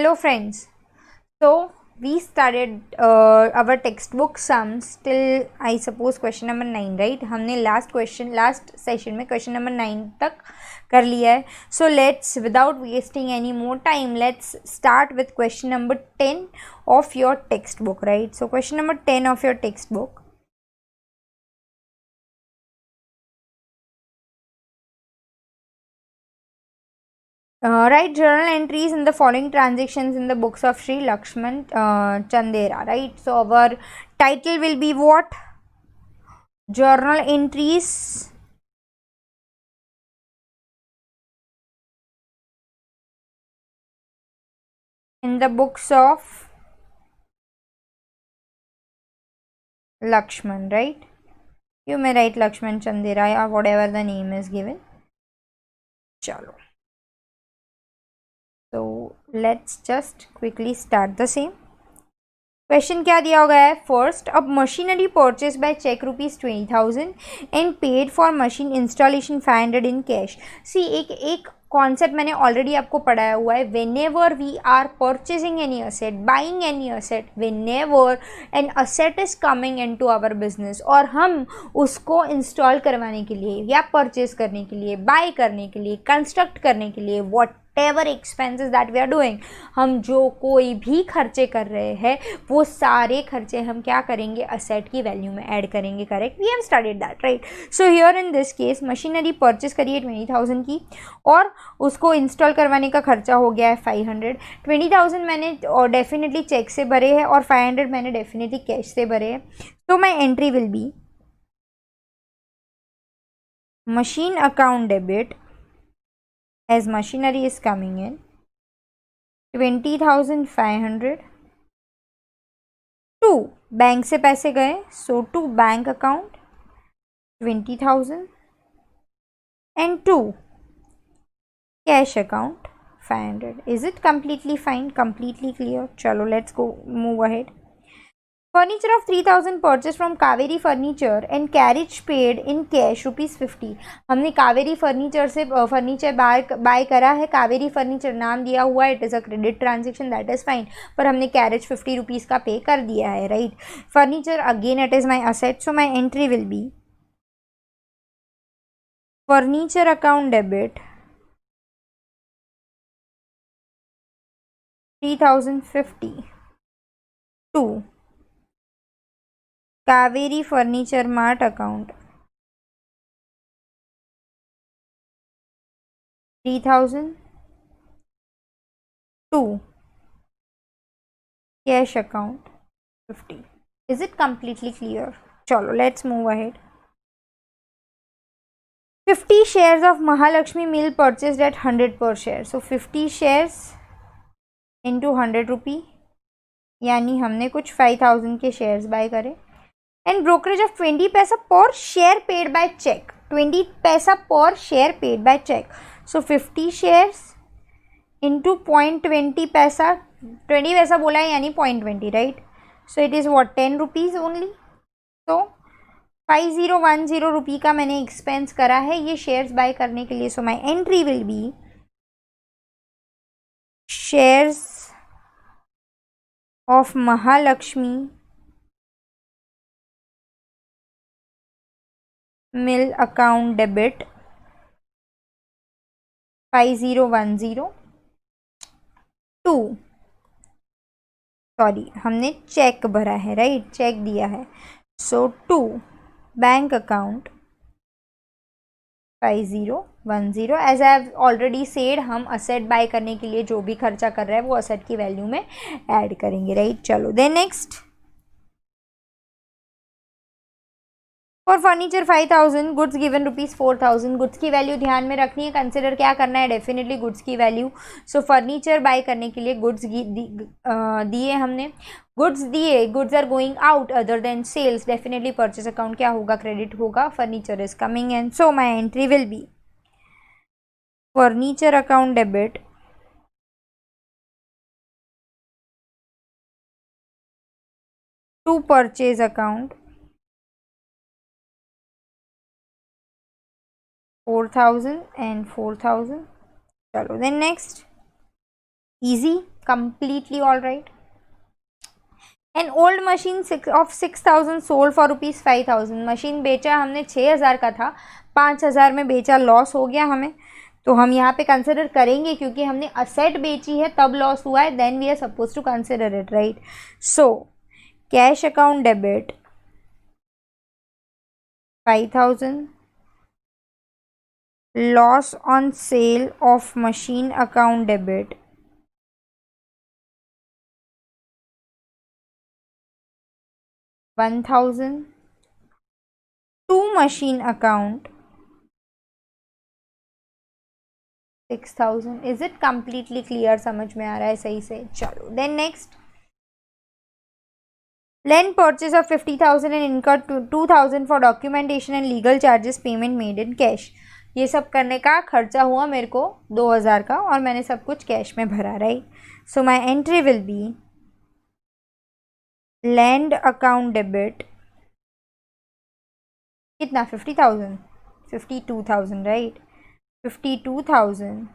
Hello friends. So we started our textbook sums till I suppose question number 9, right? हमने last session में question number 9 तक कर लिया है. So let's, without wasting any more time, let's start with question number 10 of your textbook, right? So question number 10 of your textbook. Write journal entries in the following transactions in the books of Sri Lakshman Chandera, right? So our title will be what? Journal entries in the books of Lakshman, right? You may write Lakshman Chandera or whatever the name is given. Chalo. So let's just quickly start the same. Question क्या दिया गया है? First, अब machinery purchase by cheque ₹20,000 and paid for machine installation 500 in cash. See एक concept मैंने already आपको पढ़ाया हुआ है. Whenever we are purchasing any asset, buying any asset, whenever an asset is coming in to our business और हम उसको install करवाने के लिए या परचेज करने के लिए, बाय करने के लिए, कंस्ट्रक्ट करने के लिए, whatever expenses that we are doing, हम जो कोई भी खर्चे कर रहे हैं वो सारे खर्चे हम क्या करेंगे? असेट की वैल्यू में ऐड करेंगे. Correct? We have studied that, right? So here in this case machinery purchase करिए 20,000 की और उसको इंस्टॉल करवाने का खर्चा हो गया है 500. 20,000 मैंने डेफिनेटली चेक से भरे हैं और 500 मैंने डेफिनेटली कैश से भरे हैं. तो my entry will be machine account debit as machinery is coming in 20,500 to bank से पैसे गए, so to bank account 20,000 and to cash account 500. Is it completely fine, completely clear? चलो let's go move ahead. Furniture of 3,000 purchase from Kaveri furniture and carriage paid in cash ₹50. हमने Kaveri furniture से furniture buy करा है. Kaveri furniture नाम दिया हुआ है, it is a credit transaction, that is fine. पर हमने कैरेज ₹50 का पे कर दिया है, right? Furniture again it is my asset, so my entry will be furniture account debit 3,050 to Kaveri furniture mart account 3,000 to cash account 50. Is it completely clear? चलो let's move ahead. 50 shares of Mahalakshmi Mill purchased at 100 per share. So 50 shares into 100 रुपी, यानी हमने कुछ 5,000 के shares bye करे. And brokerage of 20 पैसा per share paid by check. 20 पैसा per share paid by cheque. So 50 shares into 0.20 पैसा. 20 पैसा बोला है यानी 0.20, right? So it is what 10 rupees only. तो 5010 रुपी का मैंने एक्सपेंस करा है ये शेयर्स बाय करने के लिए. So my entry will be shares of Mahalaxmi mill account debit 5010 to, sorry हमने चेक भरा है, राइट? चेक दिया है. So to bank account 5010. As I have already said, हम असेट बाय करने के लिए जो भी खर्चा कर रहे हैं वो असेट की वैल्यू में ऐड करेंगे, राइट? चलो then next. For furniture 5,000, goods given ₹4,000. Goods की वैल्यू ध्यान में रखनी है, कंसिडर क्या करना है? डेफिनेटली गुड्स की वैल्यू. सो फर्नीचर बाय करने के लिए गुड्स दिए हमने. गुड्स दिए, goods are going out other than sales, definitely purchase account क्या होगा? क्रेडिट होगा. Furniture is coming in, so my entry will be furniture account debit to purchase account 4,000 and 4,000. चलो then next. Easy, completely all right. An old machine of 6,000 sold for rupees 5,000. Machine बेचा हमने 6,000 का था, 5,000 में बेचा, loss हो गया हमें, तो हम यहाँ पे कंसिडर करेंगे क्योंकि हमने असेट बेची है तब लॉस हुआ है, then we are suppose to consider it, right. So cash account debit 5,000, loss on sale of machine account debit 1,000, to machine account 6,000. Is it completely clear? समझ में आ रहा है सही से? चलो then next, land purchase of 50,000 and incurred 2,000 for documentation and legal charges, payment made in cash. ये सब करने का खर्चा हुआ मेरे को 2,000 का और मैंने सब कुछ कैश में भरा, right. So my entry will be land account debit कितना 50,000, 52,000, right. 52,000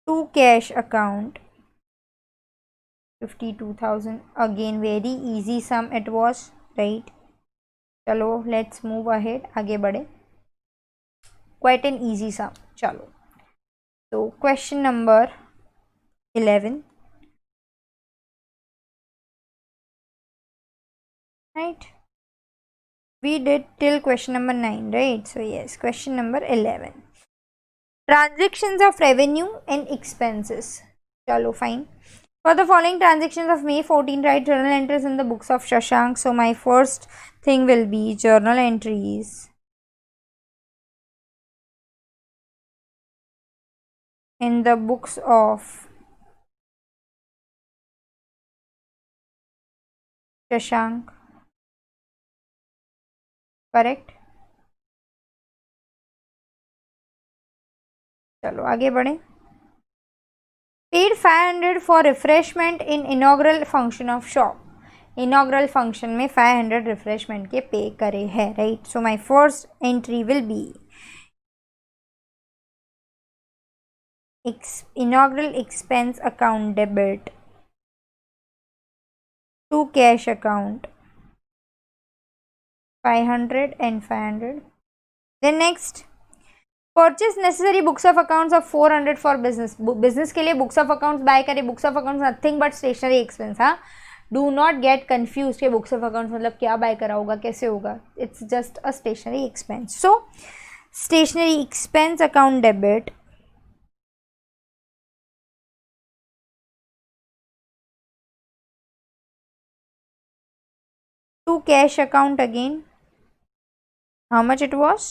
to cash account 52,000. Again very easy sum it was, right. चलो लेट्स मूव अहेड, आगे बढ़े. Quite an easy sum. चलो तो question number 11, right. We did till question number 9, right? So yes, question number 11, transactions of revenue and expenses. Chalo fine. For the following transactions of May 14, write journal entries in the books of Shashank. So my first thing will be journal entries in the books of Shashank. Correct. चलो आगे बढ़े. Paid 500 for refreshment in inaugural function of shop. Inaugural function में 500 refreshment के पे करे हैं, right. So my first entry will B inaugural expense account debit to cash account 500 and 500. Then next, purchase necessary books of accounts of 400 for business. Business के लिए books of accounts buy करे. books of accounts nothing but stationery expense. हाँ, do not get confused कि books of accounts मतलब क्या buy करा होगा, कैसे होगा. It's just a stationery expense. So stationery expense account debit to cash account again. How much it was?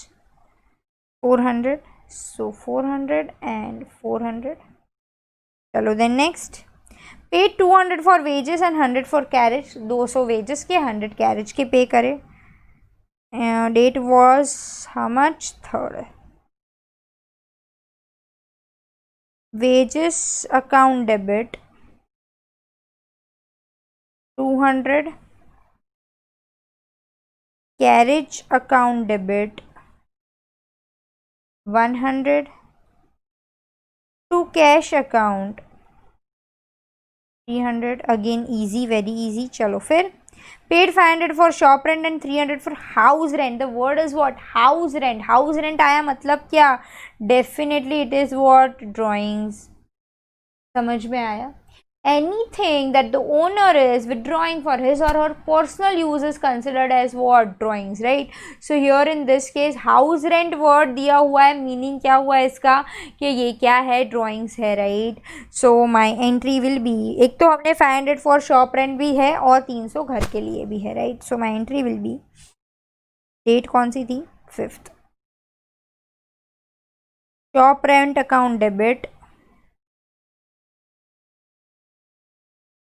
400. So 400 and 400. चलो then next, paid 200 for wages and 100 for carriage. 200 wages के 100 carriage के पे करे. Date was how much? 3rd. Wages account debit 200, carriage account debit 100, to cash account 300. again easy, very easy. चलो फिर paid 500 for shop rent and 300 for house rent. The word is what? house rent. house rent आया मतलब क्या? definitely it is what? drawings. समझ में आया? anything that the owner is withdrawing for his or her personal use is considered as what? drawings, right. so here in this case house rent word दिया हुआ है, meaning क्या हुआ है इसका कि ये क्या है? drawings है, right. so my entry will be, एक तो हमने 500 for shop rent भी है और 300 घर के लिए भी है, right. so my entry will be, date कौन सी थी? 5th. shop rent account debit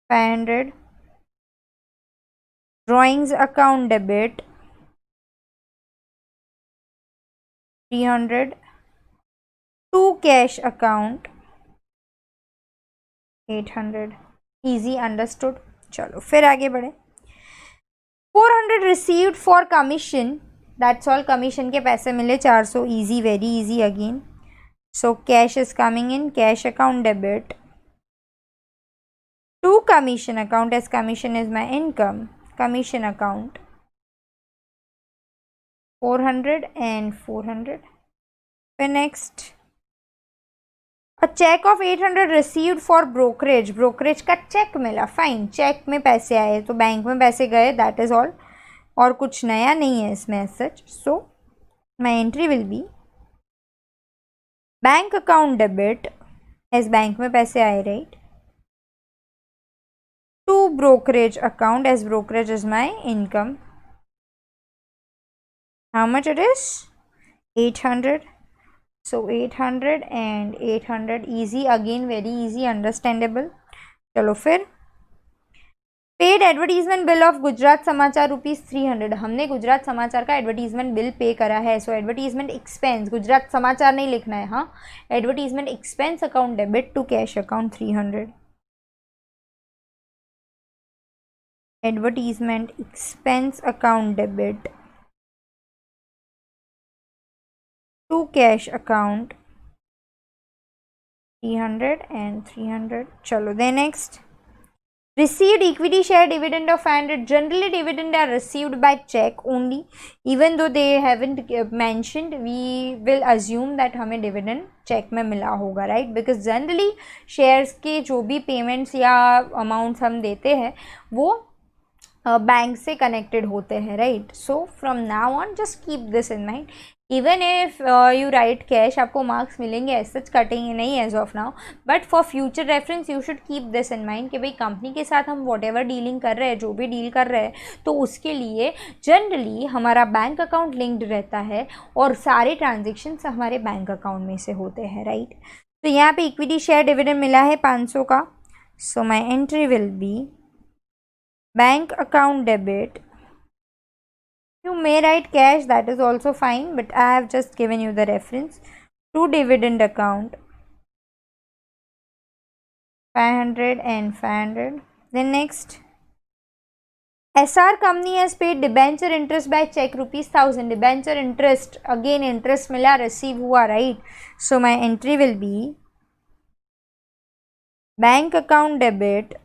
500, drawings account debit 300, to cash account 800. easy, understood. चलो फिर आगे बढ़े. 400 received for commission. that's all. commission के पैसे मिले 400. easy, very easy again. so cash is coming in, cash account debit To commission account, as commission is my income. Commission account 400 and 400. Then next, a check of 800 received for brokerage. Brokerage का check मिला, fine. Check में पैसे आए तो bank में पैसे गए, that is all. और कुछ नया नहीं है इसमें सच. So my entry will be bank account debit, as bank में पैसे आए, right. To brokerage account, as brokerage is my income. How much it is? 800. So 800 and 800, easy again, very easy, understandable. चलो फिर paid advertisement bill of Gujarat समाचार ₹300. हमने गुजरात समाचार का advertisement bill pay करा है. सो एडवर्टीजमेंट एक्सपेंस, गुजरात समाचार नहीं लिखना है. हाँ, advertisement expense account debit to cash account 300. Advertisement expense account debit to cash account 300 and 300. चलो then next, received equity share dividend of 500. Generally dividend are received by check only, even though they haven't mentioned. We will assume that हमें dividend check में मिला होगा, right? Because generally shares के जो भी payments या amounts हम देते हैं वो बैंक से कनेक्टेड होते हैं, right. So from now on just keep this in mind. Even if you write cash, आपको मार्क्स मिलेंगे, एज सच कटेंगे नहीं as of now, but for future reference you should keep this in mind कि भाई company के साथ हम what ever dealing कर रहे हैं, जो भी डील कर रहे हैं, तो उसके लिए जनरली हमारा बैंक अकाउंट लिंक्ड रहता है और सारे ट्रांजेक्शन्स हमारे बैंक अकाउंट में से होते हैं, राइट. तो यहाँ पे इक्विटी शेयर डिविडेंड मिला है 500 का. So my entry will be bank account debit. You may write cash, that is also fine, but I have just given you the reference. To dividend account 500 and 500. Then next, SR company has paid debenture interest by check ₹1000. Debenture interest, again interest मिला, receive हुआ, right. So my entry will be bank account debit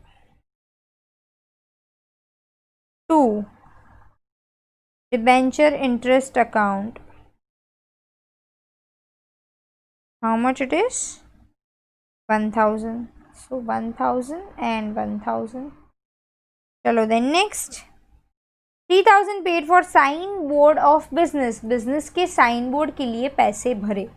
to debenture interest account. How much it is? 1000. So 1000 and 1000. चलो then next, 3000 paid for sign board of business. business के sign board के लिए पैसे भरे.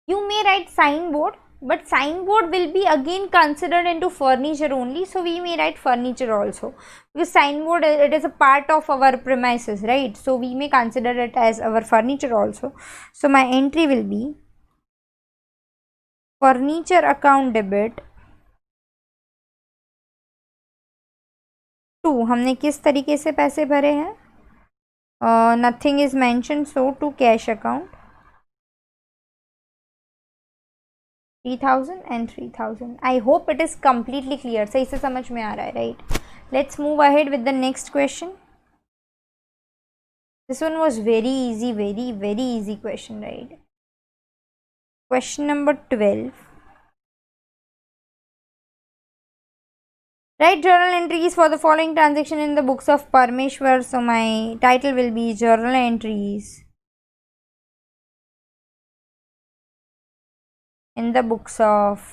You may write sign board, but signboard will be again considered into furniture only, so we may write furniture also, because signboard, it is a part of our premises, right. So we may consider it as our furniture also. So my entry will be furniture account debit to, हमने किस तरीके से पैसे भरे हैं, nothing is mentioned, so to cash account 3000 and 3000. I hope it is completely clear. सही से समझ में आ रहा है, right? Let's move ahead with the next question. This one was very easy, very, very easy question, right? Question number 12. Write journal entries for the following transaction in the books of Parmeshwar. So my title will be journal entries in the books of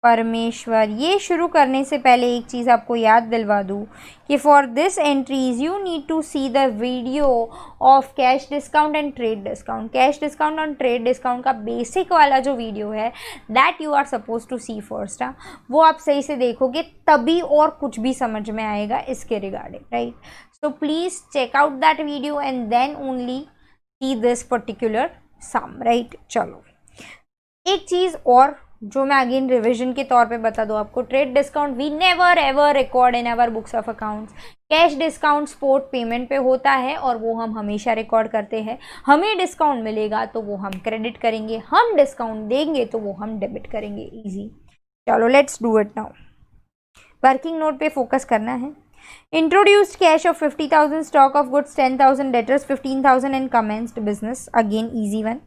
परमेश्वर. ये शुरू करने से पहले एक चीज़ आपको याद दिलवा दूँ कि for this entries you need to see the video of cash discount and trade discount. Cash discount और ट्रेड डिस्काउंट का बेसिक वाला जो वीडियो है that you are suppose to see first. वो आप सही से देखोगे तभी और कुछ भी समझ में आएगा इसके regarding, right. So please check out that video and then only see this particular sum, right. चलो एक चीज़ और जो मैं अगेन रिविजन के तौर पे बता दूँ आपको, trade discount we never ever record in our books of accounts. Cash discount spot payment पे होता है और वो हम हमेशा रिकॉर्ड करते हैं. हमें डिस्काउंट मिलेगा तो वो हम क्रेडिट करेंगे, हम डिस्काउंट देंगे तो वो हम डेबिट करेंगे. ईजी. चलो let's do it now. Working note पे फोकस करना है. Introduced cash of 50,000, stock of goods 10,000, debtors 15,000 and commenced business. Again easy one.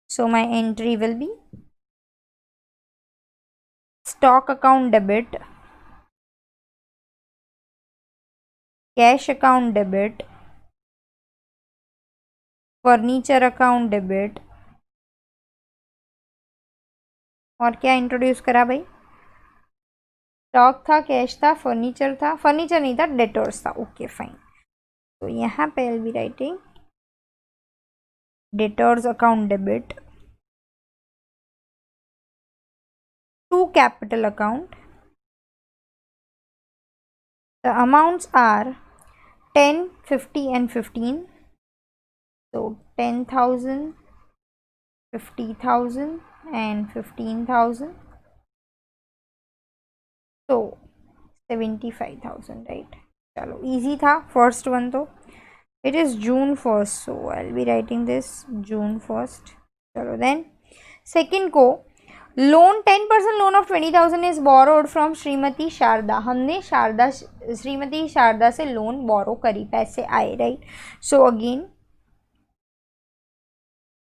So my entry will be stock account debit, cash account debit, furniture account debit, और क्या introduce करा भाई? Stock था, cash था, furniture था, furniture नहीं था, debtors था। Okay fine. तो यहाँ पे I will be writing debtors account debit to capital account. The amounts are 10, 50 and 15. So 10,000, 50,000 and 15,000. So 75,000, right? चलो easy था first one तो. It is June 1st, so I'll be writing this June 1st. चलो then second को loan 10% loan of 20,000 is borrowed from Shrimati Sharada. हमने श्रीमती शारदा से loan borrow करी, पैसे आए, right? So again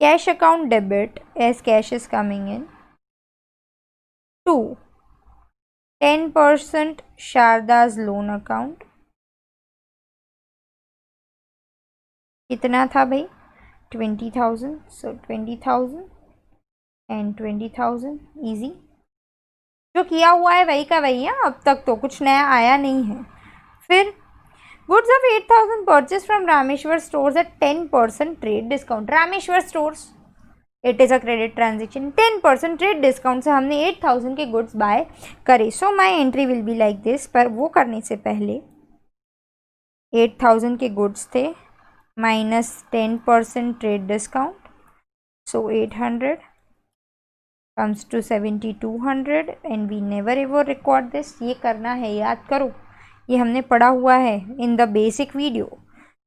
cash account debit as cash is coming in to 10% Sharada's loan account. कितना था भाई? 20,000. So 20,000 and 20,000. ईजी. जो किया हुआ है वही का वही है, अब तक तो कुछ नया आया नहीं है. फिर goods of 8,000 purchase from Rameshwar stores at 10% trade discount. Rameshwar stores it is a credit transaction. 10% trade discount से हमने 8,000 के गुड्स बाय करे. So my entry will be like this. पर वो करने से पहले 8,000 के गुड्स थे minus 10% trade discount. So 800 comes to 7,200 and we never ever record this. ये करना है, याद करो, ये हमने पढ़ा हुआ है in the basic video.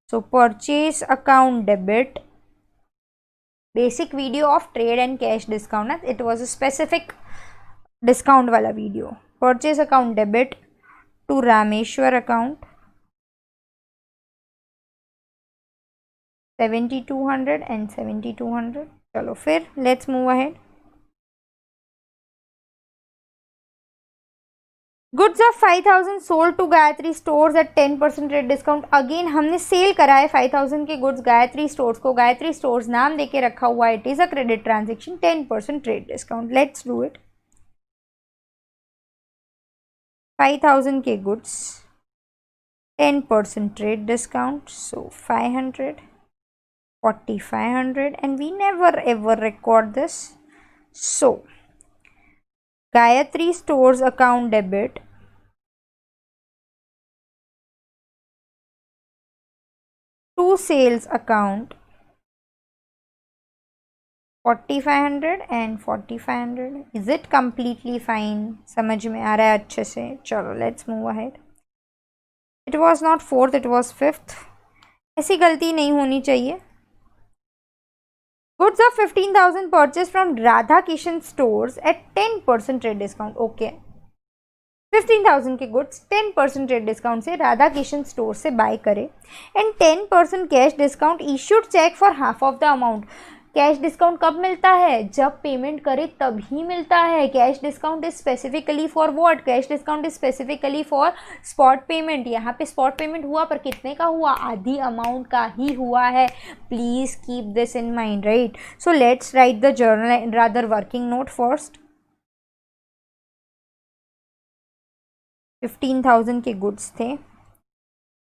So purchase account debit, basic video of trade and cash discount. It was a specific discount वाला video. Purchase account debit to Rameshwar account 7,200 and 7,200. चलो फिर let's move ahead. Goods of 5,000 sold to Gayatri stores at 10% rate discount. Again हमने sale करा है 5,000 के goods Gayatri stores को. Gayatri stores नाम देके रखा हुआ है. It is a credit transaction. 10% rate discount. Let's do it. 5,000 के goods 10% rate discount. So 500, 4,500 and we never ever record this. So Gayatri Stores account debit to sales account 4,500 and 4,500. Is it completely fine? समझ में आ रहा है अच्छे से? चलो let's move ahead. It was not 4th, it was 5th. ऐसी गलती नहीं होनी चाहिए. Goods of 15,000 purchased from Radha Kishan stores at 10% trade discount. Okay. 15,000 के गुड्स 10% ट्रेड डिस्काउंट से राधा किशन स्टोर से बाय करे and 10% cash discount issued cheque for half of the amount. Cash discount कब मिलता है? जब पेमेंट करे तभी मिलता है. Cash discount is specifically for what? Cash discount is specifically for spot payment. यहाँ पे स्पॉट पेमेंट हुआ पर कितने का हुआ? आधी अमाउंट का ही हुआ है. Please keep this in mind, right? So let's write the journal rather working node first. 15,000 के गुड्स थे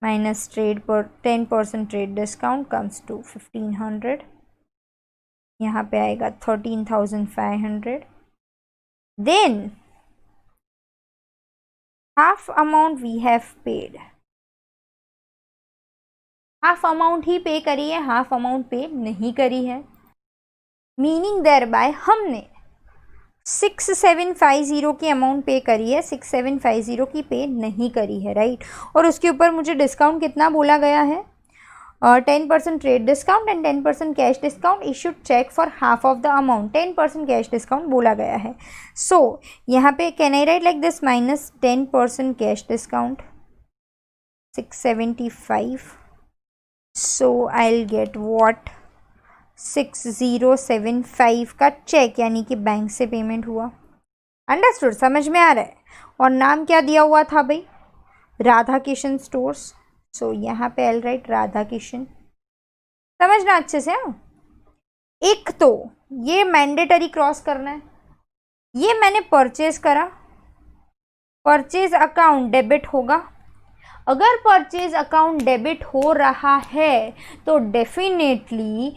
माइनस ट्रेड पर 10% ट्रेड डिस्काउंट कम्स टू 1,500. यहाँ पे आएगा 13,500. Then half amount we have paid. Half amount ही पे करी है, half amount पे नहीं करी है. मीनिंग देयर बाय हमने 6,750 की अमाउंट पे करी है, 6,750 की पे नहीं करी है, राइट? और उसके ऊपर मुझे डिस्काउंट कितना बोला गया है? 10% trade discount and 10% cash discount issued cheque for half of the amount. 10% cash discount बोला गया है. सो यहाँ पे can I write like this minus 10% cash discount 675. So I will get what? 6,075 का चेक, यानी कि बैंक से पेमेंट हुआ. अंडरस्टूड, समझ में आ रहा है। और नाम क्या दिया हुआ था भाई, राधा किशन स्टोर्स। सो यहाँ पे एल राइट राधा किशन, समझना अच्छे से। हाँ, एक तो ये मैंडेटरी क्रॉस करना है, ये मैंने परचेज करा, परचेज अकाउंट डेबिट होगा। अगर परचेज अकाउंट डेबिट हो रहा है तो definitely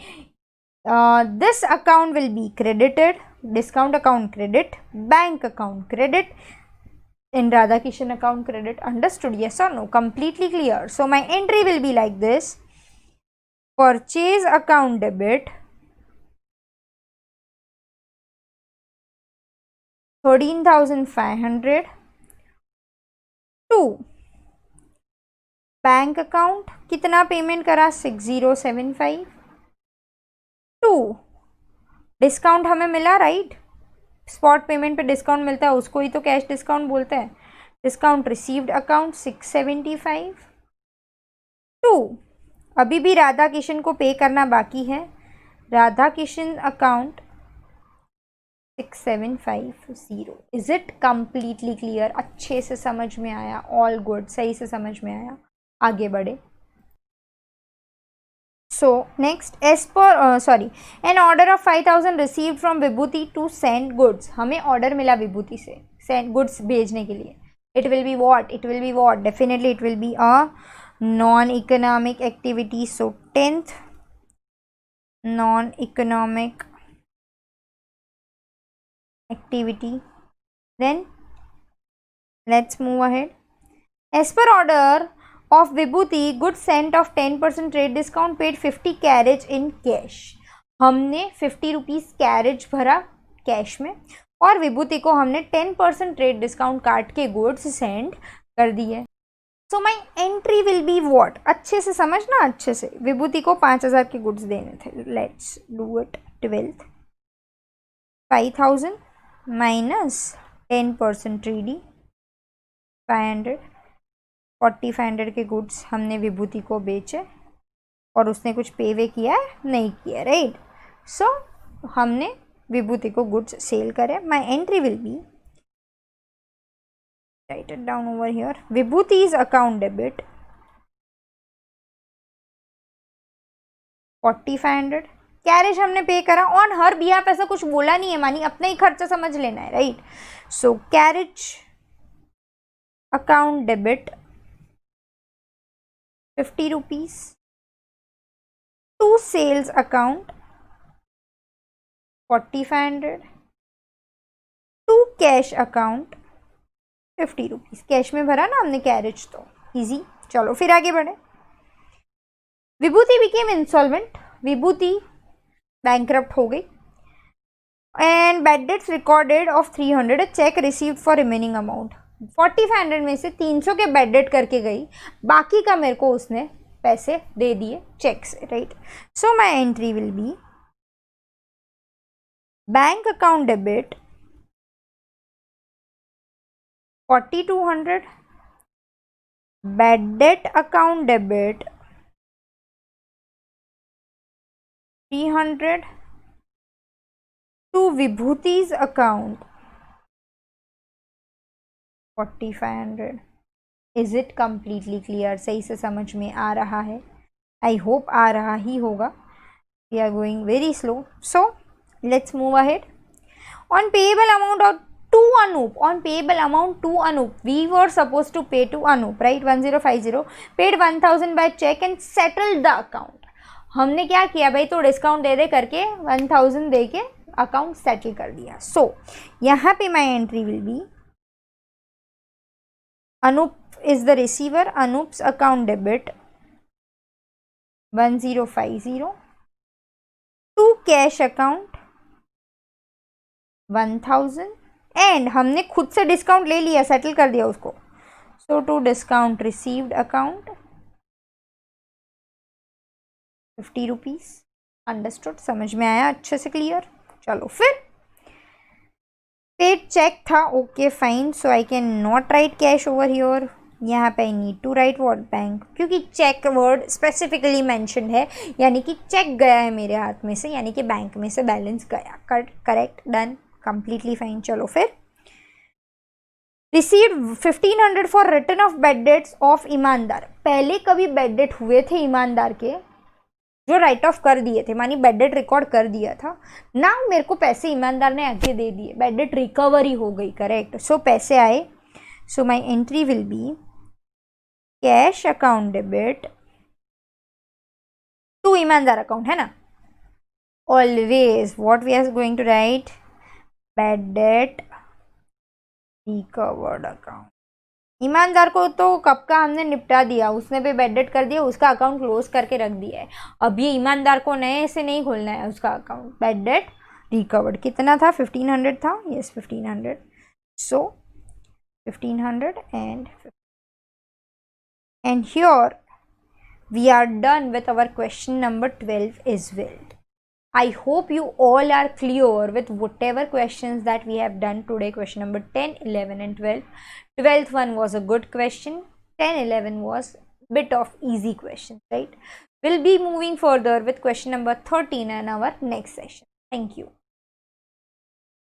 this account will be credited, discount account credit, bank account credit, in Radha Kishan account credit. Understood? Yes or no? Completely clear. So my entry will be like this: purchase account debit 13,500 to bank account कितना payment करा 6075 to discount हमें मिला right, spot payment पे discount मिलता है उसको ही तो cash discount बोलते हैं। डिस्काउंट रिसीव्ड अकाउंट 675 टू अभी भी राधा किशन को पे करना बाकी है, Radha Kishan account 6750। Is it completely clear? अच्छे से समझ में आया? ऑल गुड, सही से समझ में आया? आगे बढ़े। So next, as per an order of 5000 received from Vibhuti to send goods. हमें ऑर्डर मिला विभूति से सेंड गुड्स भेजने के लिए। It will be what, it will be what, definitely it will be a non economic activity. So 10th non economic activity. Then let's move ahead. As per order of Vibhuti, goods sent of 10% trade discount, paid 50 carriage in cash. हमने 50 rupees carriage भरा cash में और विभूति को हमने 10% trade discount काट के goods send कर दिए। सो my entry will be what, अच्छे से समझना अच्छे से। विभूति को 5000 के गुड्स देने थे, let's do it. 12th 5000 minus 10% treaty 500, 4500 के गुड्स हमने विभूति को बेचे और उसने कुछ पे वे किया है नहीं किया राइट। सो हमने विभूति को गुड्स सेल करे। My entry will be, write it down over here, Vibhuti's account debit 4500, carriage हमने पे करा ऑन हर बिहाफ, ऐसा कुछ बोला नहीं है, मानी अपना ही खर्चा समझ लेना है right. So carriage account debit 50 rupees to sales account 4500 to cash account 50 rupees. Cash में भरा ना हमने कैरेज, तो इजी। चलो फिर आगे बढ़े। विभूति बिकेम इंसॉल्वेंट, विभूति बैंकरप्ट हो गई। And bad debts recorded of 300, check received for remaining amount. 4500 में से 300 के बैड डेट करके गई, बाकी का मेरे को उसने पैसे दे दिए चेक से right. So my entry will be bank account debit 4200, bad debt account debit 300 to Vibhuti's account 4500। Is it completely clear? सही से समझ में आ रहा है? आई होप आ रहा ही होगा। We are going very slow, so let's move ahead. On payable amount और to Anup, on payable amount to Anup, we were suppose to pay to Anup right. 1050 paid 1000 by cheque and settled the account. हमने क्या किया भाई, तो discount दे दे करके 1000 दे के account settle कर दिया। सो यहाँ पे my entry will be Anup is the receiver, Anup's account debit 1050 to cash account 1000 and हमने खुद से डिस्काउंट ले लिया, सेटल कर दिया उसको। So to discount received account 50 rupees. Understood, समझ में आया अच्छे से? क्लियर। चलो फिर पेड चेक था, okay fine. So I can not write cash over here, यहाँ पे I need to write what bank, क्योंकि चेक वर्ड स्पेसिफिकली मेंशन है, यानी कि चेक गया है मेरे हाथ में से, यानी कि बैंक में से बैलेंस गया। Correct, done, completely fine. चलो फिर receive 1500 for return of bad debts of ईमानदार। पहले कभी बेड डेट हुए थे ईमानदार के जो राइट ऑफ कर दिए थे, मानी बेड डेट रिकॉर्ड कर दिया था ना, मेरे को पैसे ईमानदार ने आगे दे दिए, बेड डेट रिकवरी हो गई, करेक्ट। सो पैसे आए, so my entry will be cash account debit to Imandar account, है ना। Always what we are going to write, bad debt recovered account. Imandar को तो कब का हमने निपटा दिया, उसने भी बेड डेट कर दिया, उसका अकाउंट क्लोज करके रख दिया है। अब ये ईमानदार को नए से नहीं खोलना है उसका अकाउंट। बेड डेट रिकवर्ड कितना था, 1500 था, yes 1500, so 1500 and here we are done with our question number 12 as well. I hope you all are clear with whatever questions that we have done today, question number 10, 11 and 12. 12th one was a good question, 10, 11 was bit of easy question, right? We'll be moving further with question number 13 in our next session. Thank you.